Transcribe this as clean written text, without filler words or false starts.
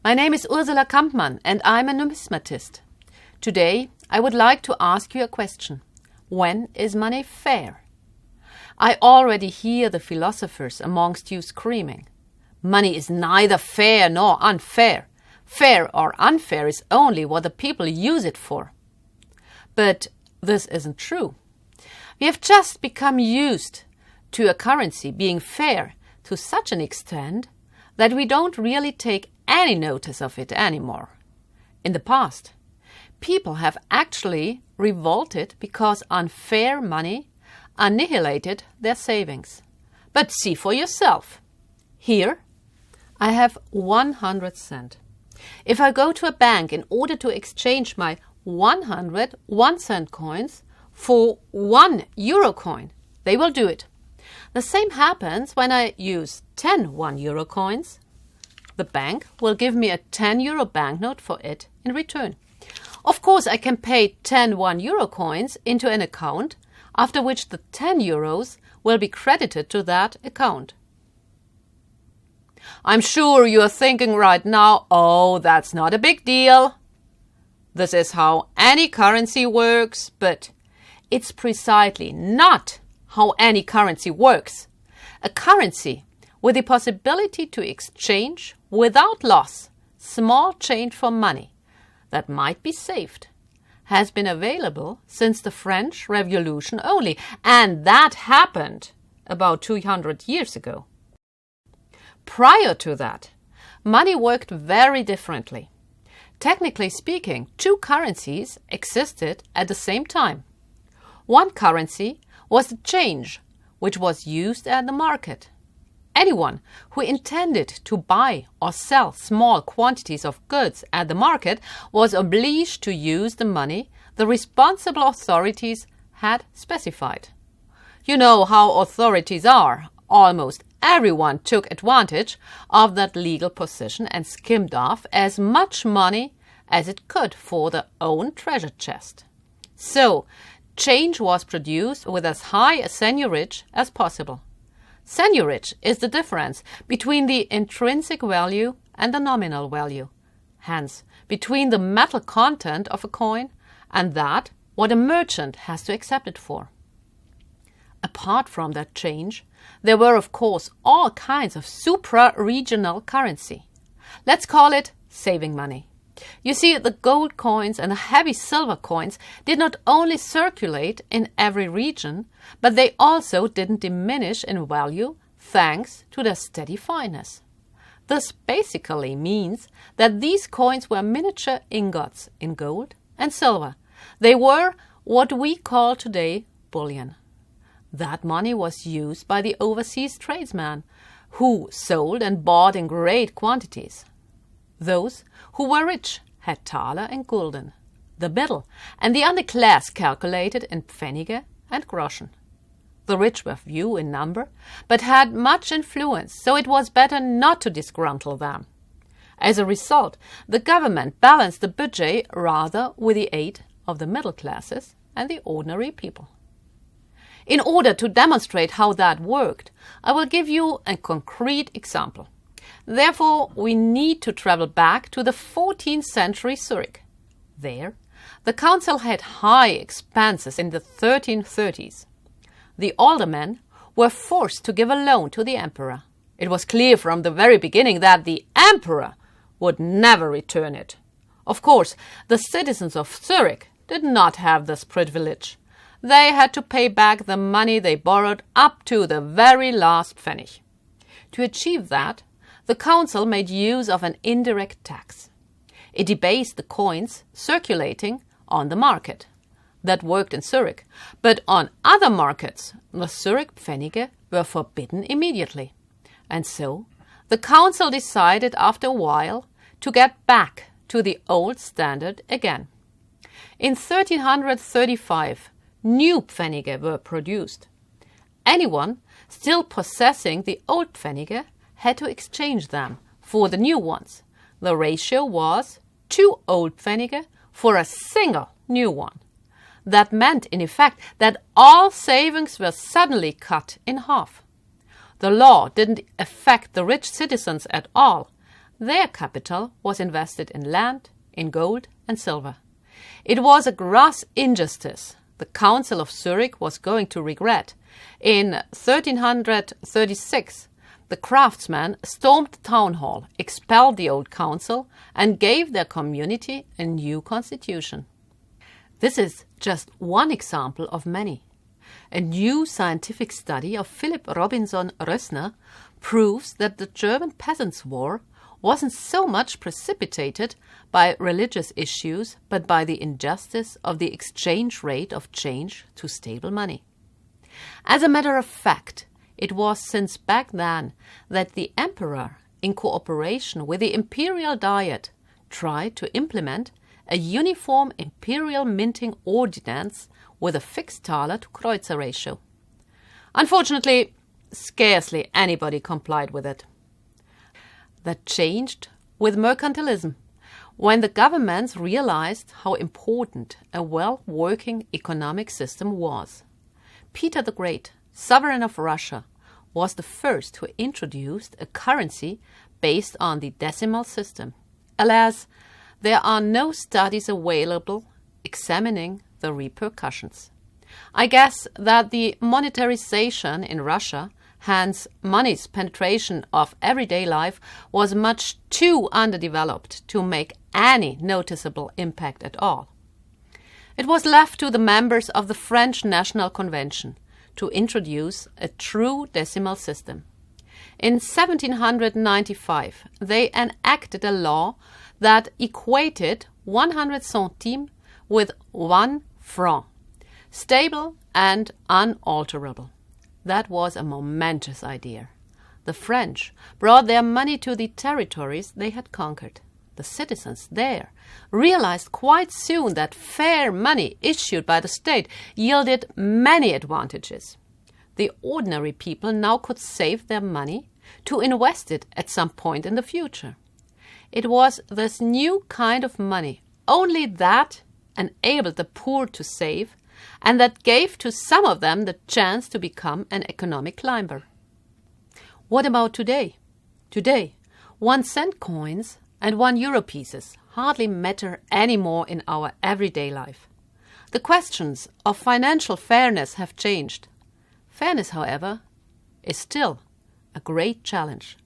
My name is Ursula Kampmann and I'm a numismatist. Today I would like to ask you a question. When is money fair? I already hear the philosophers amongst you screaming. Money is neither fair nor unfair. Fair or unfair is only what the people use it for. But this isn't true. We have just become used to a currency being fair to such an extent that we don't really take any notice of it anymore. In the past, people have actually revolted because unfair money annihilated their savings. But see for yourself. Here, I have 100 cents. If I go to a bank in order to exchange my 100 1-cent coins for 1 euro coin, they will do it. The same happens when I use 10 1 euro coins. The bank will give me a 10 euro banknote for it in return. Of course, I can pay 10 1 euro coins into an account, after which the 10 euros will be credited to that account. I'm sure you are thinking right now, oh, that's not a big deal. This is how any currency works, but it's precisely not how any currency works. A currency with the possibility to exchange without loss small change for money that might be saved has been available since the French Revolution only, and that happened about 200 years ago. Prior to that, money worked very differently. Technically speaking, two currencies existed at the same time. One currency was the change, which was used at the market. Anyone who intended to buy or sell small quantities of goods at the market was obliged to use the money the responsible authorities had specified. You know how authorities are. Almost everyone took advantage of that legal position and skimmed off as much money as it could for their own treasure chest. So, change was produced with as high a seigniorage as possible. Seigniorage is the difference between the intrinsic value and the nominal value, hence between the metal content of a coin and that what a merchant has to accept it for. Apart from that change, there were of course all kinds of supra-regional currency. Let's call it saving money. You see, the gold coins and the heavy silver coins did not only circulate in every region, but they also didn't diminish in value thanks to their steady fineness. This basically means that these coins were miniature ingots in gold and silver. They were what we call today bullion. That money was used by the overseas tradesman, who sold and bought in great quantities. Those who were rich had thaler and gulden. The middle and the underclass calculated in pfennige and groschen. The rich were few in number, but had much influence, so it was better not to disgruntle them. As a result, the government balanced the budget rather with the aid of the middle classes and the ordinary people. In order to demonstrate how that worked, I will give you a concrete example. Therefore, we need to travel back to the 14th century Zurich. There, the council had high expenses in the 1330s. The aldermen were forced to give a loan to the emperor. It was clear from the very beginning that the emperor would never return it. Of course, the citizens of Zurich did not have this privilege. They had to pay back the money they borrowed up to the very last pfennig. To achieve that, the council made use of an indirect tax. It debased the coins circulating on the market. That worked in Zurich, but on other markets, the Zurich pfennige were forbidden immediately. And so, the council decided after a while to get back to the old standard again. In 1335, new pfennige were produced. Anyone still possessing the old pfennige had to exchange them for the new ones. The ratio was 2 old pfennige for a single new one. That meant, in effect, that all savings were suddenly cut in half. The law didn't affect the rich citizens at all. Their capital was invested in land, in gold and silver. It was a gross injustice the Council of Zurich was going to regret. In 1336, the craftsmen stormed the town hall, expelled the old council, and gave their community a new constitution. This is just one example of many. A new scientific study of Philip Robinson Rössner proves that the German Peasants' War wasn't so much precipitated by religious issues, but by the injustice of the exchange rate of change to stable money. As a matter of fact, it was since back then that the emperor, in cooperation with the imperial diet, tried to implement a uniform imperial minting ordinance with a fixed thaler to Kreuzer ratio. Unfortunately, scarcely anybody complied with it. That changed with mercantilism, when the governments realized how important a well-working economic system was. Peter the Great, sovereign of Russia, was the first who introduced a currency based on the decimal system. Alas, there are no studies available examining the repercussions. I guess that the monetarization in Russia, hence money's penetration of everyday life, was much too underdeveloped to make any noticeable impact at all. It was left to the members of the French National Convention to introduce a true decimal system. In 1795, they enacted a law that equated 100 centimes with 1 franc, stable and unalterable. That was a momentous idea. The French brought their money to the territories they had conquered. The citizens there realized quite soon that fair money issued by the state yielded many advantages. The ordinary people now could save their money to invest it at some point in the future. It was this new kind of money, only that enabled the poor to save, and that gave to some of them the chance to become an economic climber. What about today? Today, 1-cent coins and 1 euro pieces hardly matter anymore in our everyday life. The questions of financial fairness have changed. Fairness, however, is still a great challenge.